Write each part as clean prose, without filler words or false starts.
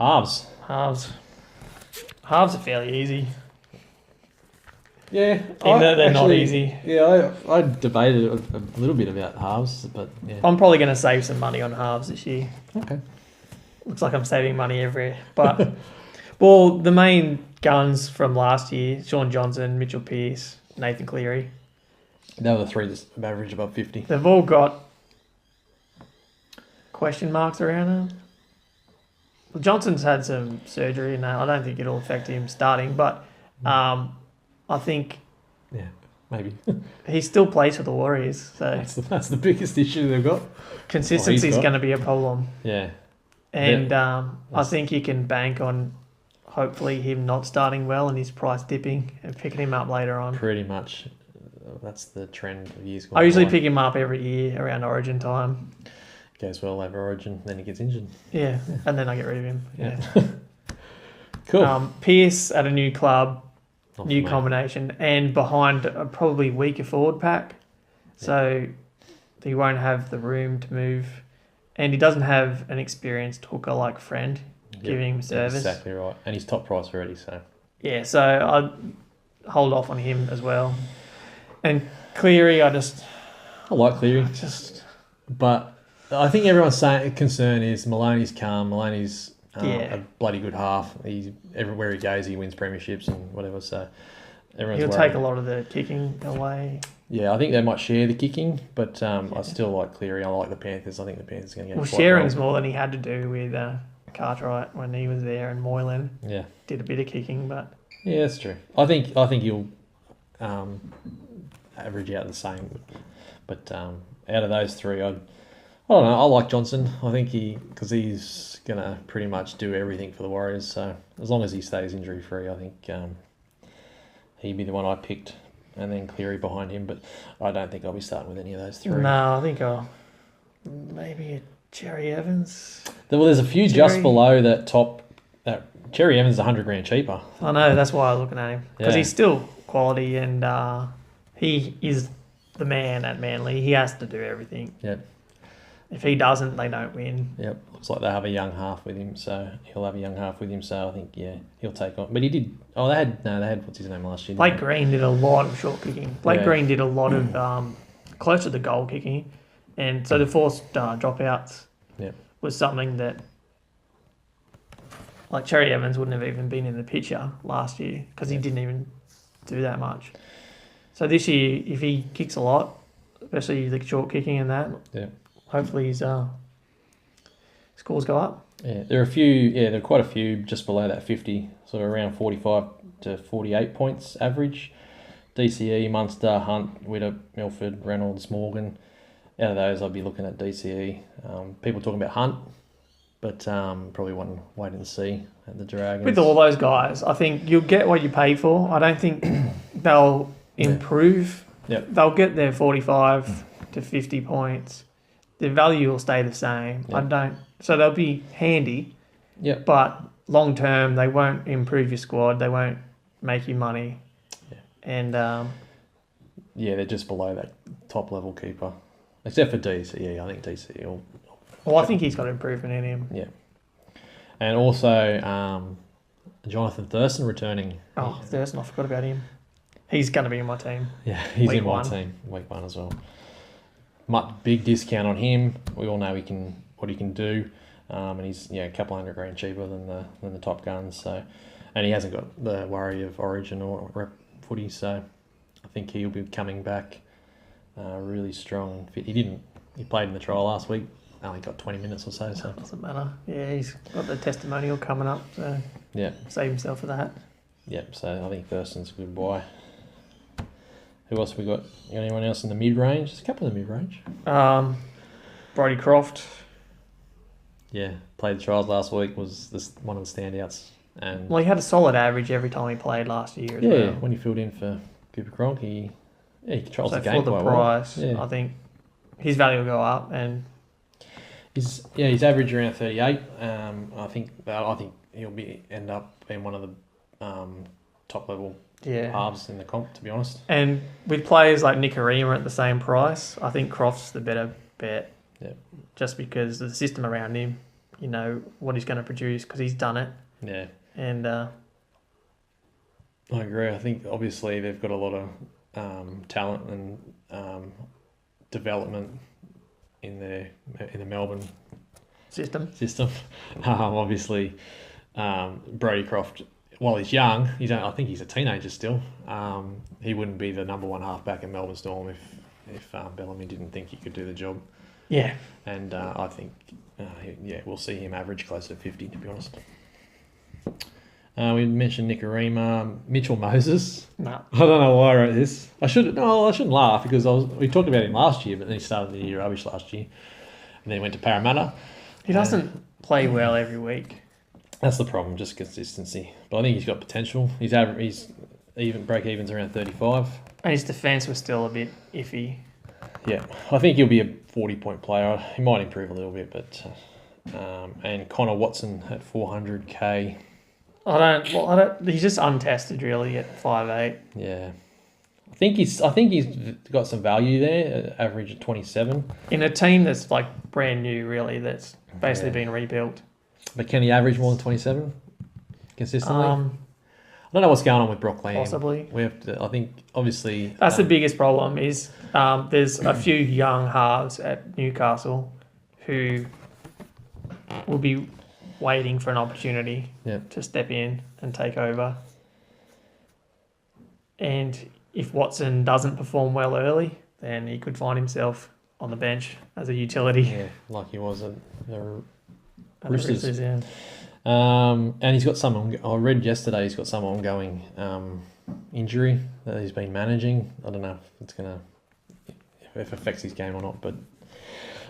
Halves. Halves are fairly easy. Yeah. They're not easy. Yeah, I debated a little bit about halves, but yeah. I'm probably going to save some money on halves this year. Okay. Looks like I'm saving money everywhere. But, well, the main guns from last year, Sean Johnson, Mitchell Pearce, Nathan Cleary. They were the three that average above 50. They've all got question marks around them. Well, Johnson's had some surgery and I don't think it'll affect him starting, but I think maybe he still plays for the Warriors, so that's the biggest issue they've got. Consistency is going to be a problem. Yeah, and I think you can bank on hopefully him not starting well and his price dipping and picking him up later on. Pretty much, that's the trend of years. I usually pick him up every year around Origin time. Goes well over Origin, then he gets injured. Yeah, and then I get rid of him. Yeah. Cool. Pearce at a new club. Not New combination and behind a probably weaker forward pack, so he won't have the room to move, and he doesn't have an experienced hooker like Friend giving him service. Exactly right, and he's top price already, so yeah. So I'd hold off on him as well. And Cleary, I like Cleary, but I think everyone's saying concern is Maloney's calm. Maloney's a bloody good half. He's everywhere he goes, he wins premierships and whatever. So everyone's he'll worried. take a lot of the kicking away. Yeah, I think they might share the kicking, but I still like Cleary. I like the Panthers. I think the Panthers are going to get. Well, sharing's more than he had to do with Cartwright when he was there, and Moylan. Yeah, did a bit of kicking, but yeah, that's true. I think he'll average out the same. But out of those three, I don't know. I like Johnson. I think because he's going to pretty much do everything for the Warriors. So as long as he stays injury free, I think he'd be the one I picked, and then Cleary behind him. But I don't think I'll be starting with any of those three. No, I think I'll maybe a Cherry Evans. Well, there's a few just below that top. Cherry Evans is $100,000 cheaper. I know. That's why I was looking at him because he's still quality, and he is the man at Manly. He has to do everything. Yep. If he doesn't, they don't win. Yep. Looks like they have a young half with him, so he'll have a young half with him. So I think he'll take on. But he did. Oh, they had what's his name last year? Blake Green did a lot of short kicking. Blake Green did a lot of close to the goal kicking, and so the forced dropouts was something that like Cherry Evans wouldn't have even been in the picture last year because he didn't even do that much. So this year, if he kicks a lot, especially the short kicking and that, hopefully his scores go up. Yeah, there are quite a few just below that 50, sort of around 45 to 48 points average. DCE, Munster, Hunt, Widdop, Milford, Reynolds, Morgan. Out of those, I'd be looking at DCE. People talking about Hunt, but probably want to wait and see at the Dragons. With all those guys, I think you'll get what you pay for. I don't think they'll improve. Yep. They'll get their 45 to 50 points. Their value will stay the same. Yep. So they'll be handy. Yep. But long term, they won't improve your squad. They won't make you money. Yeah. And they're just below that top level keeper, except for DC. Yeah, I think DC will. Well, I think he's got improvement in him. Yeah. And also Jonathan Thurston returning. Oh, Thurston, I forgot about him. He's going to be in my team. Yeah, he's in my team week 1 as well. Big discount on him. We all know what he can do, and he's a couple $100,000 cheaper than the top guns. So, and he hasn't got the worry of Origin or rep footy. So, I think he'll be coming back really strong and fit. He played in the trial last week. Only got 20 minutes or so. So doesn't matter. Yeah, he's got the testimonial coming up. So save himself for that. Yep. So I think Thurston's a good buy. Who else have we got? You got anyone else in the mid-range? There's a couple in the mid-range. Brody Croft. Yeah, played the trials last week, was one of the standouts. And he had a solid average every time he played last year as well. Yeah, when he filled in for Cooper Cronk, he controls the game quite well. For the price, I think his value will go up. And his average around 38. I think he'll end up being one of the top level halves in the comp, to be honest. And with players like Nicarima at the same price, I think Croft's the better bet. Yeah. Just because of the system around him, you know what he's going to produce because he's done it. Yeah. And I agree. I think obviously they've got a lot of talent and development in the Melbourne system. Obviously, Brodie Croft, while he's young, I think he's a teenager still. He wouldn't be the number one halfback in Melbourne Storm if Bellamy didn't think he could do the job. Yeah. And I think, we'll see him average closer to 50, to be honest. We mentioned Nicarima, Mitchell Moses. No. I don't know why I wrote this. I shouldn't laugh because we talked about him last year, but then he started the year rubbish last year. And then he went to Parramatta. He doesn't play well every week. That's the problem, just consistency. But I think he's got potential. He's break evens around 35. And his defence was still a bit iffy. Yeah, I think he'll be a 40-point player. He might improve a little bit, but and Connor Watson at 400k. I don't. He's just untested really at 5'8". Yeah, I think he's got some value there. Average of 27 in a team that's like brand new, really. That's basically been rebuilt. But can he average more than 27 consistently? I don't know what's going on with Brock Lamb. Possibly. We have to. I think obviously that's the biggest problem. Is there's a few young halves at Newcastle who will be waiting for an opportunity to step in and take over. And if Watson doesn't perform well early, then he could find himself on the bench as a utility. Yeah, like he was at the Roosters. Yeah. And he's got some. I read yesterday he's got some ongoing injury that he's been managing. I don't know if it affects his game or not, but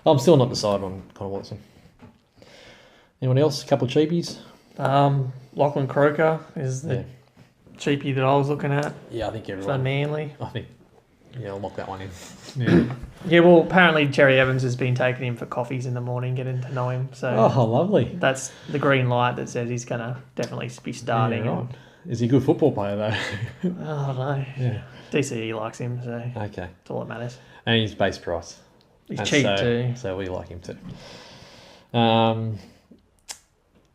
I'm still not decided on Connor Watson. Anyone else? A couple of cheapies? Lachlan Croker is the cheapie that I was looking at. Yeah, I think everyone. For Manly. I think, I'll lock that one in. Yeah, well, apparently Cherry Evans has been taking him for coffees in the morning, getting to know him. So lovely. That's the green light that says he's going to definitely be starting. Yeah, right. Is he a good football player, though? I don't know. Yeah. DCE likes him, so okay. That's all that matters. And he's base price. He's cheap too. So we like him too.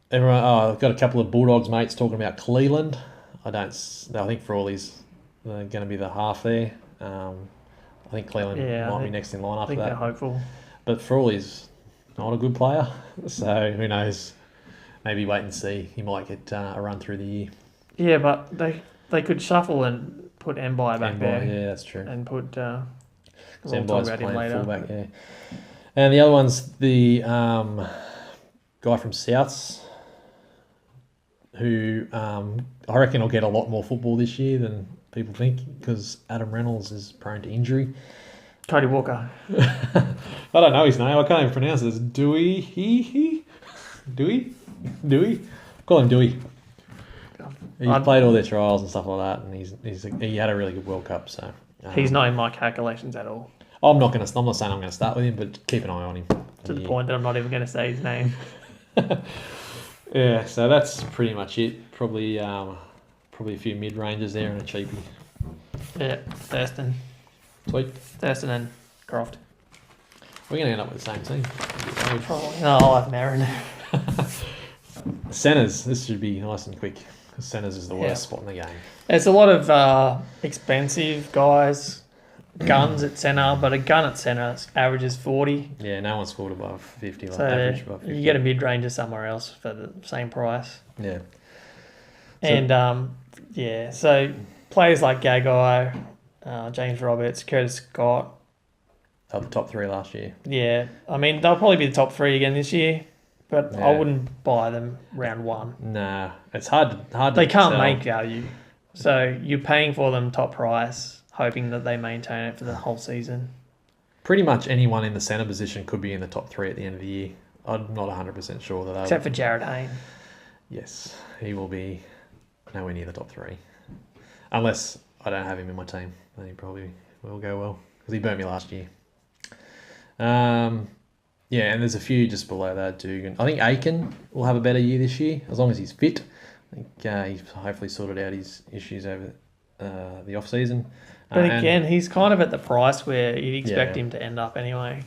Everyone, I've got a couple of Bulldogs mates talking about Cleland. I think for all these, they're going to be the half there. I think Cleland might be next in line after that. I think they're hopeful. But for all he's not a good player, so who knows? Maybe wait and see. He might get a run through the year. Yeah, but they could shuffle and put Mbai back there. Yeah, that's true. And put... we'll talk about him later. Fullback, yeah. And the other one's the guy from Souths, who I reckon will get a lot more football this year than people think because Adam Reynolds is prone to injury. Cody Walker. I don't know his name. I can't even pronounce it. It's Dewey? Call him Dewey. He's played all their trials and stuff like that, and he had a really good World Cup. So he's not in my calculations at all. I'm not saying I'm going to start with him, but keep an eye on him. To the point that I'm not even going to say his name. Yeah, so that's pretty much it. Probably a few mid-ranges there and a cheapie. Yeah, Thurston. Sweet. Thurston and Croft. We're going to end up with the same team. Probably. No, I'll have Marin. Centres. This should be nice and quick. Because centres is the worst spot in the game. There's a lot of expensive guys, guns at centre, but a gun at centre averages 40. Yeah, no one scored above 50. So average above 50. You get a mid-ranger somewhere else for the same price. Yeah. And, so players like Gagai, James Roberts, Curtis Scott. They were the top three last year. Yeah. I mean, they'll probably be the top three again this year. But I wouldn't buy them round one. Nah, it's hard. They can't make value, so you're paying for them top price, hoping that they maintain it for the whole season. Pretty much anyone in the centre position could be in the top three at the end of the year. I'm not 100% sure that. Except for Jared Hayne. Yes, he will be nowhere near the top three, unless I don't have him in my team. Then he probably will go well because he burnt me last year. Yeah, and there's a few just below that, Dugan. I think Aiken will have a better year this year, as long as he's fit. I think he's hopefully sorted out his issues over the off-season. But again, he's kind of at the price where you'd expect him to end up anyway.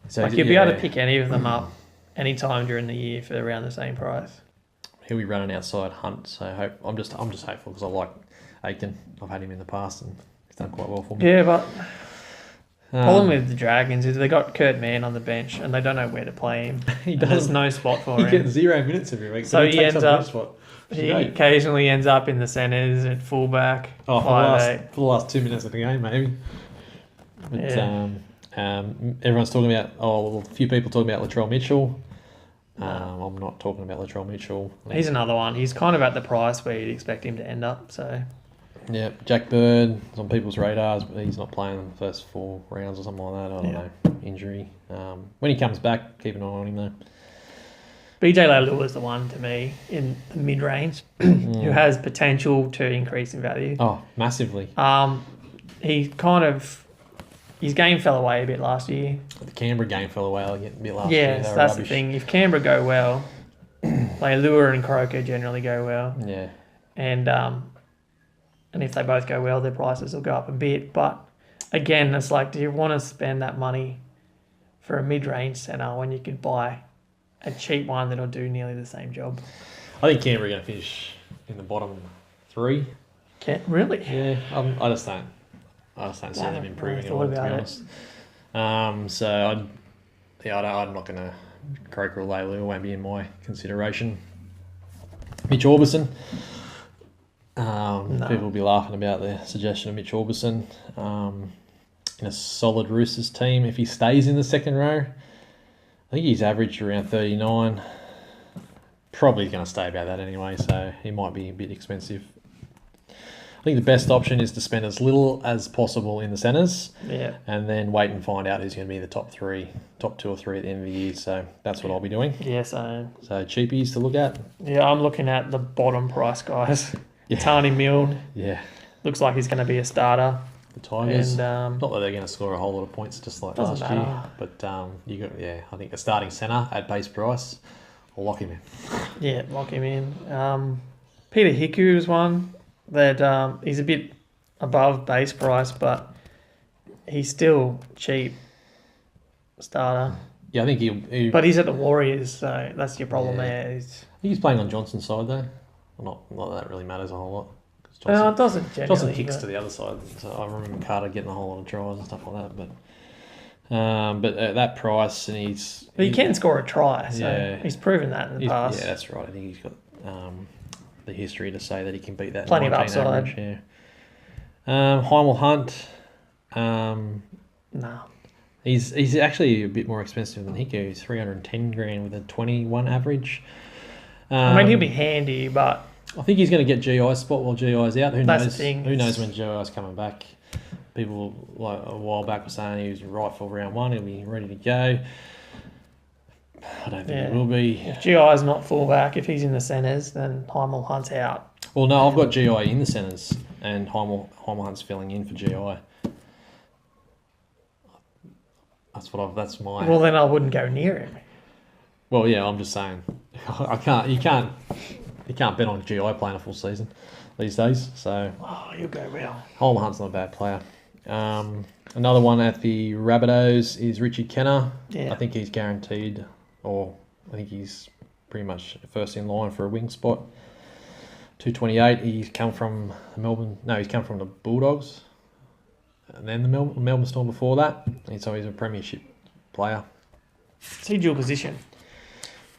So he'd be able to pick any of them up any time during the year for around the same price. He'll be running outside Hunt, so I'm just hopeful because I like Aiken. I've had him in the past and he's done quite well for me. Yeah, but problem with the Dragons is they got Kurt Mann on the bench and they don't know where to play him. There's no spot for him. He gets 0 minutes every week, so he ends up. Spot. He occasionally ends up in the centres at fullback. Oh, for the last 2 minutes of the game, maybe. But, yeah. Everyone's talking about. A few people talking about Latrell Mitchell. I'm not talking about Latrell Mitchell. He's another one. He's kind of at the price where you'd expect him to end up. So. Yeah, Jack Bird is on people's radars, but he's not playing the first 4 rounds or something like that. I don't know. Injury. When he comes back, keep an eye on him though. BJ Leilua is the one to me in the mid-range who has potential to increase in value. Oh, massively. His game fell away a bit last year. The Canberra game fell away a bit last year. Yes, that's the thing. If Canberra go well, Leilua and Croker generally go well. Yeah. And if they both go well, their prices will go up a bit. But again, it's like, do you want to spend that money for a mid-range centre when you could buy a cheap one that'll do nearly the same job? I think Canberra are going to finish in the bottom 3. Really? Yeah, I just don't see them improving at all, to be honest. I'm not going to. Croker or Leilua won't be in my consideration. Mitch Orbison. No. People will be laughing about the suggestion of Mitch Orbison in a solid Roosters team. If he stays in the second row, I think he's averaged around 39. Probably going to stay about that anyway, so he might be a bit expensive. I think the best option is to spend as little as possible in the centres, and then wait and find out who's going to be the top 2 or 3 at the end of the year. So that's what I'll be doing. Yeah, so cheapies to look at. Yeah, I'm looking at the bottom price guys. Yeah. Tani Milne. Yeah. Looks like he's going to be a starter. The Tigers. And, not that they're going to score a whole lot of points just like last year, but I think a starting centre at base price, I'll lock him in. Yeah, lock him in. Peter Hiku is one that he's a bit above base price, but he's still cheap starter. Yeah, I think but he's at the Warriors, so that's your problem there. I think he's playing on Johnson's side though. Not that really matters a whole lot. It doesn't generally. Johnson kicks to the other side. So I remember Carter getting a whole lot of tries and stuff like that. But at that price, and he can score a try. So he's proven that in the past. Yeah, that's right. I think he's got the history to say that he can beat that. Plenty of upside. Average, yeah. Heimel Hunt. No. He's actually a bit more expensive than Hiku. He's $310,000 with a 21 average. I mean, he'll be handy, but I think he's going to get GI's spot while GI's out. Who that's knows? The thing. Who knows when GI's coming back? People like a while back were saying he was right for round 1. He'll be ready to go. I don't think he will be. If GI's not fullback, if he's in the centres, then Heimel Hunt's out. Well, no, I've got GI in the centres, and Heimel Hunt's filling in for GI. That's my. Well, then I wouldn't go near him. Well, yeah, I'm just saying, You can't bet on GI playing a full season these days. So. Oh, you'll go well. Heimel Hunt's not a bad player. Another one at the Rabbitohs is Richie Kenner. Yeah. I think he's guaranteed, or I think he's pretty much first in line for a wing spot. 228. He's come from Melbourne. No, he's come from the Bulldogs, and then the Melbourne Storm before that. And so he's a premiership player. Is he dual position?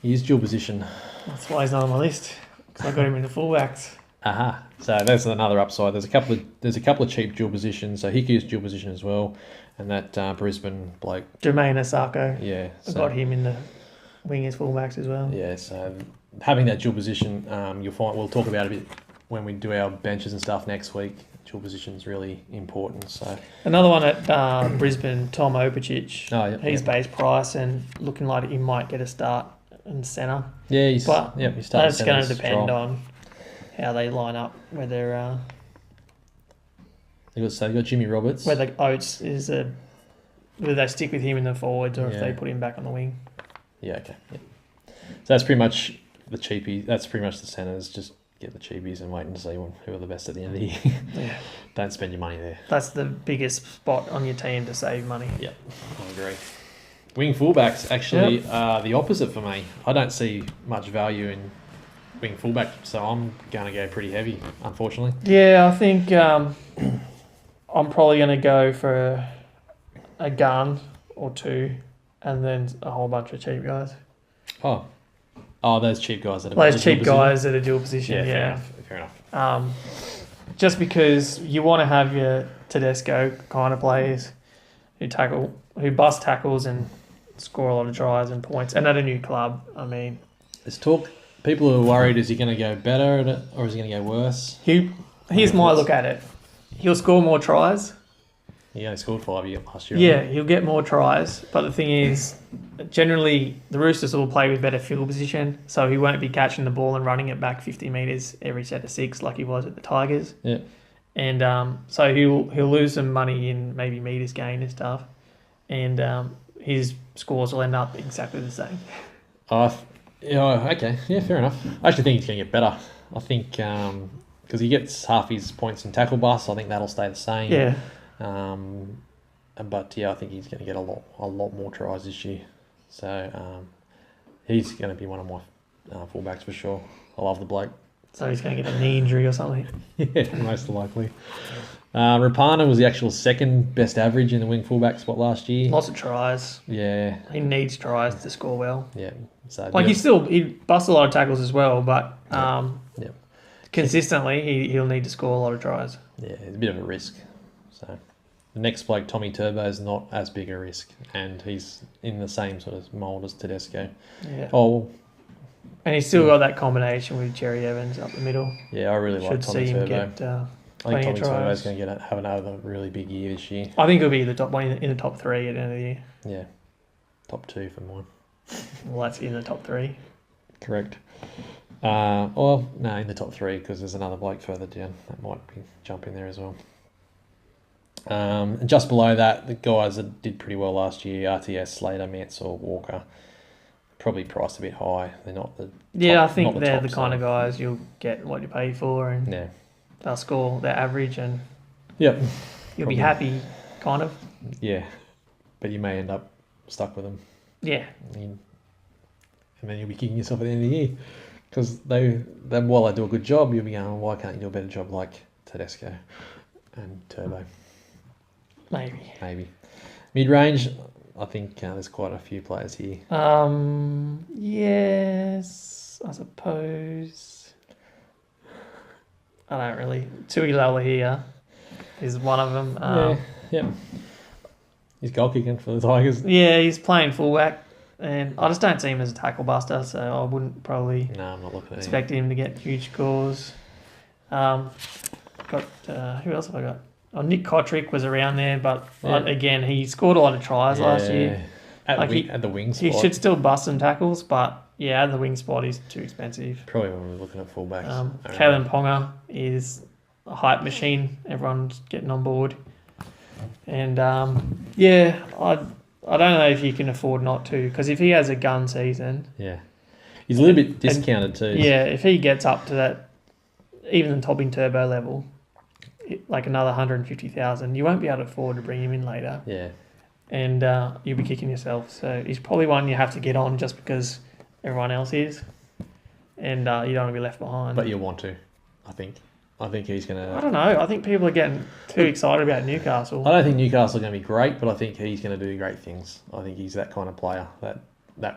He is dual position. That's why he's not on my list, because I got him in the fullbacks. Aha. So that's another upside. There's a couple of cheap dual positions. So Hiku's dual position as well, and that Brisbane bloke Jermaine Asako. Yeah, I got him in the wingers fullbacks as well. Yeah, so having that dual position, you'll find we'll talk about it a bit when we do our benches and stuff next week. Dual position is really important. So another one at Brisbane, Tom Opacic. Oh, yeah, he's base price and looking like he might get a start in centre. Yeah, he's starting. That's going to depend on how they line up, whether they got Jimmy Roberts, whether Oates is whether they stick with him in the forwards or if they put him back on the wing. Yeah, okay. Yeah. So that's pretty much the cheapie. That's pretty much the centres. Just get the cheapies and wait and see who are the best at the end of the year. Yeah. Don't spend your money there. That's the biggest spot on your team to save money. Yep, I agree. Wing fullbacks actually are the opposite for me. I don't see much value in wing fullback, so I'm going to go pretty heavy, unfortunately. Yeah, I think I'm probably going to go for a gun or two, and then a whole bunch of cheap guys. Oh, those cheap guys that are those cheap guys that are dual position. Yeah, fair enough. Just because you want to have your Tedesco kind of players who bust tackles and score a lot of tries and points, and at a new club. I mean, there's talk. People are worried: is he going to go better at it, or is he going to go worse? Here's my look at it. He'll score more tries. He only scored 5 last year. Yeah, he'll get more tries. But the thing is, generally, the Roosters will play with better field position, so he won't be catching the ball and running it back 50 metres every set of 6 like he was at the Tigers. Yeah. And so he'll lose some money in maybe metres gained and stuff. And his scores will end up exactly the same. Okay. Yeah, fair enough. I actually think he's going to get better. I think because he gets half his points in tackle busts, I think that'll stay the same. Yeah. But yeah, I think he's going to get a lot more tries this year. So he's going to be one of my fullbacks for sure. I love the bloke. So he's going to get a knee injury or something. Yeah, most likely. Rapana was the actual second best average in the wing fullback spot last year. Lots of tries. Yeah. He needs tries to score well. Yeah. So he busts a lot of tackles as well, but consistently he'll need to score a lot of tries. Yeah, it's a bit of a risk. So the next bloke, Tommy Turbo, is not as big a risk, and he's in the same sort of mould as Tedesco. Yeah. Oh. And he's still got that combination with Jerry Evans up the middle. Yeah, I really like Tommy Turbo. Get, I think Tommy Turbo is going to have another really big year this year. I think he'll be the top one in the top 3 at the end of the year. Yeah, top 2 for mine. Well, that's in the top 3. Correct. No, in the top 3 because there's another bloke further down that might jump in there as well. And just below that, the guys that did pretty well last year, RTS, Slater, Mansell, Walker, probably priced a bit high. They're not the I think they're the kind of guys you'll get what you pay for, and they'll score their average, and you'll be happy, kind of. Yeah, but you may end up stuck with them. Yeah. And then you'll be kicking yourself at the end of the year because while they do a good job, you'll be going, why can't you do a better job like Tedesco and Turbo? Maybe. Mid-range, I think there's quite a few players here. Yes, I suppose. I don't really. Tuilala here is one of them. He's goal kicking for the Tigers. Yeah, he's playing fullback, and I just don't see him as a tackle buster, so I wouldn't probably I'm not looking at expect him to get huge scores. Who else have I got? Oh, Nick Kotrick was around there, but again, he scored a lot of tries last year. At the wing spot. He should still bust some tackles, but at the wing spot, he's too expensive. Probably when we're looking at fullbacks. Kalen Ponga is a hype machine. Everyone's getting on board. And, I don't know if you can afford not to, because if he has a gun season... Yeah. He's a little bit discounted too. Yeah, if he gets up to that, even the topping turbo level... like another 150,000, you won't be able to afford to bring him in later. Yeah. And you'll be kicking yourself. So he's probably one you have to get on just because everyone else is. And you don't want to be left behind. But you'll want to, I think. I think he's going to... I don't know. I think people are getting too excited about Newcastle. I don't think Newcastle are going to be great, but I think he's going to do great things. I think he's that kind of player that it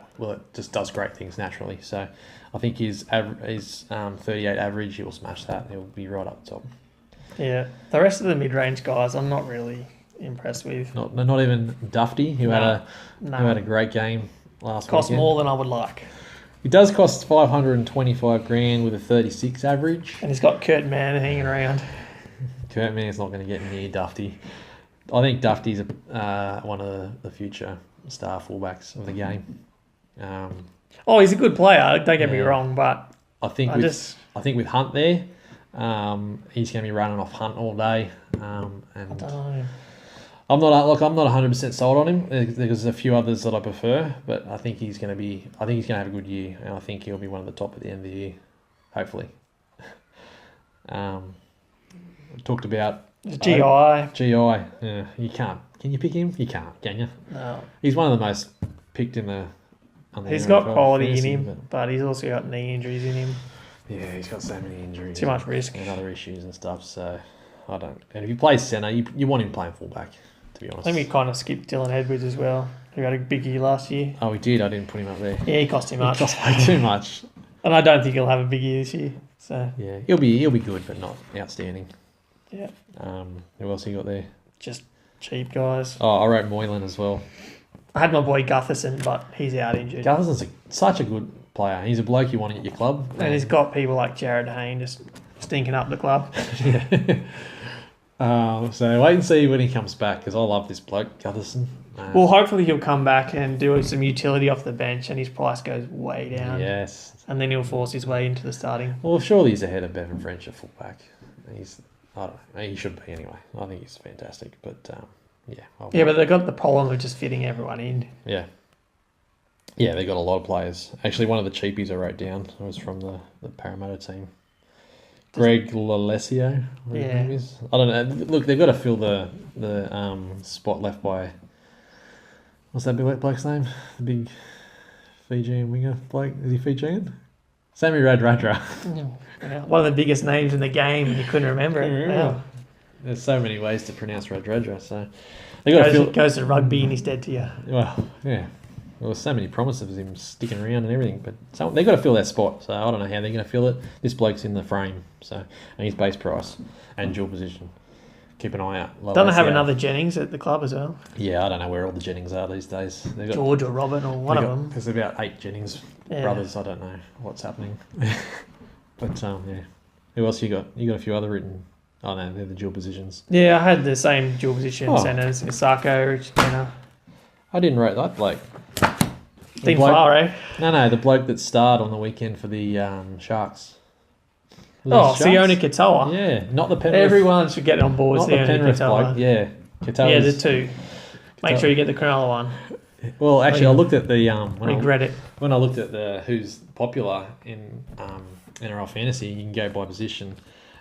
just does great things naturally. So I think his 38 average, he'll smash that. He'll be right up top. Yeah, the rest of the mid-range guys, I'm not really impressed with. Not even Dufty, who had a great game last week. Cost more than I would like. He does cost $525,000 with a 36 average. And he's got Kurt Mann hanging around. Kurt Mann's not going to get near Dufty. I think Dufty's one of the future star fullbacks of the game. He's a good player. Don't get me wrong, but I think with Hunt there. He's going to be running off Hunt all day, and I don't know. I'm not 100% sold on him. There's a few others that I prefer, but I think he's going to have a good year, and I think he'll be one of the top at the end of the year, hopefully. Talked about GI. Yeah, you can't. Can you pick him? You can't, can you? No. He's one of the most picked in the. He's got quality in him, but he's also got knee injuries in him. Yeah, he's got so many injuries. Too much risk. And other issues and stuff, so I don't. And if he plays centre, you want him playing fullback, to be honest. I think we kind of skipped Dylan Edwards as well, who had a big year last year. Oh, we did. I didn't put him up there. Yeah, he cost too much. He cost way too much. And I don't think he'll have a big year this year. So yeah, he'll be good, but not outstanding. Yeah. Who else you got there? Just cheap guys. Oh, I wrote Moylan as well. I had my boy Gutherson, but he's out injured. Gutherson's such a good player. He's a bloke you want at your club. And he's got people like Jared Hayne just stinking up the club. Yeah. So wait and see when he comes back, because I love this bloke, Gutherson. Well, hopefully he'll come back and do some utility off the bench and his price goes way down. Yes. And then he'll force his way into the starting. Well, surely he's ahead of Bevan French at fullback. I don't know. He should be anyway. I think he's fantastic. But, yeah. Yeah, but they've got the problem of just fitting everyone in. Yeah. Yeah, they got a lot of players. Actually, one of the cheapies I wrote down was from the Parramatta team. Greg Lalesio, whatever his name is. I don't know. Look, they've got to fill the spot left by... What's that bloke's name? The big Fijian winger bloke. Is he Fijian? Sammy Radradra. One of the biggest names in the game, and you couldn't remember it. Wow. There's so many ways to pronounce Radradra, so... Goes to rugby and he's dead to you. Well, yeah. Well, there's so many promises of him sticking around and everything, but they've got to fill that spot, so I don't know how they're going to fill it. This bloke's in the frame, so and his base price and dual position. Keep an eye out. Don't they have another Jennings at the club as well? Yeah, I don't know where all the Jennings are these days. They've got, George or Robin or one of them. There's about 8 Jennings brothers. I don't know what's happening. But, yeah. Who else you got? You got a few other written... Oh, no, they're the dual positions. Yeah, I had the same dual position centres. Misako, Rich Jenner. I didn't write that bloke. Dean Fare. No, the bloke that starred on the weekend for the Sharks. Sione Katoa. Yeah, not the Penrith. Everyone should get on board. Not the Penrith bloke. Yeah, Katoa. Yeah, the two. Make sure you get the Cronulla one. Well, actually, I looked at the when I looked at the who's popular in NRL fantasy. You can go by position,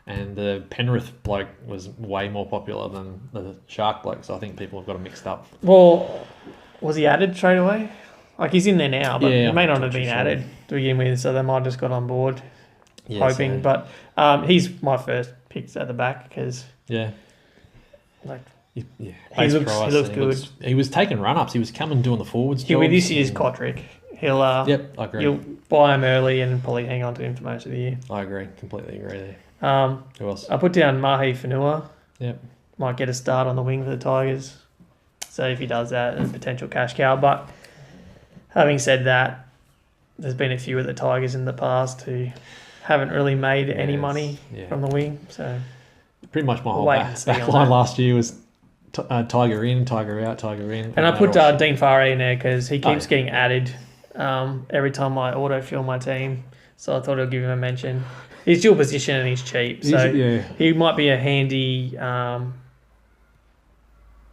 and the Penrith bloke was way more popular than the Shark bloke. So I think people have got it mixed up. Well, was he added straight away? Like he's in there now, but he may not have been added to begin with, so they might have just got on board, hoping. So. But he's my first picks at the back because he looks good. He was taking run-ups. He was coming doing the forwards. With this year's Kotrick, he'll I agree. You'll buy him early and probably hang on to him for most of the year. I agree, completely agree there. Who else? I put down Mahi Whenua. Yep, might get a start on the wing for the Tigers. So if he does that, a potential cash cow, but. Having said that, there's been a few of the Tigers in the past who haven't really made any money from the wing. So pretty much my whole back line last year was Tiger in, Tiger out, Tiger in. And I put Dean Fare in there because he keeps getting added every time I autofill my team. So I thought I'd give him a mention. He's dual position and he's cheap. So he might be a handy...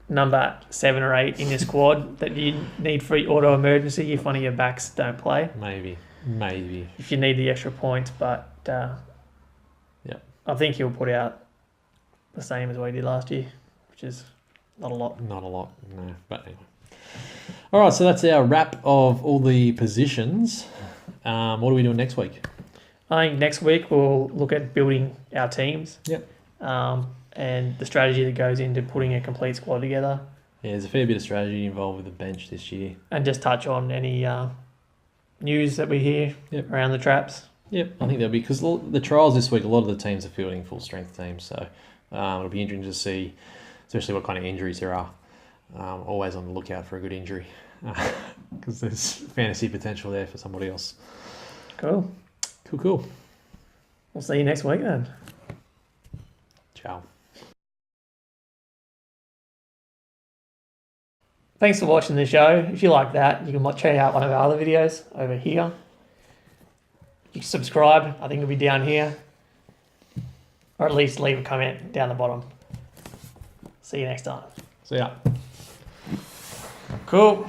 number 7 or 8 in your squad that you need for auto emergency if one of your backs don't play. Maybe. If you need the extra points, but I think he'll put out the same as what he did last year, which is not a lot. Not a lot, no. But anyway. All right, so that's our wrap of all the positions. What are we doing next week? I think next week we'll look at building our teams. Yep. And the strategy that goes into putting a complete squad together. Yeah, there's a fair bit of strategy involved with the bench this year. And just touch on any news that we hear around the traps. Yep, I think that'll be... Because the trials this week, a lot of the teams are fielding full-strength teams, so it'll be interesting to see, especially what kind of injuries there are. Always on the lookout for a good injury, because there's fantasy potential there for somebody else. Cool. We'll see you next week then. Ciao. Thanks for watching the show. If you like that, you can check out one of our other videos over here. You can subscribe. I think it'll be down here. Or at least leave a comment down the bottom. See you next time. See ya. Cool.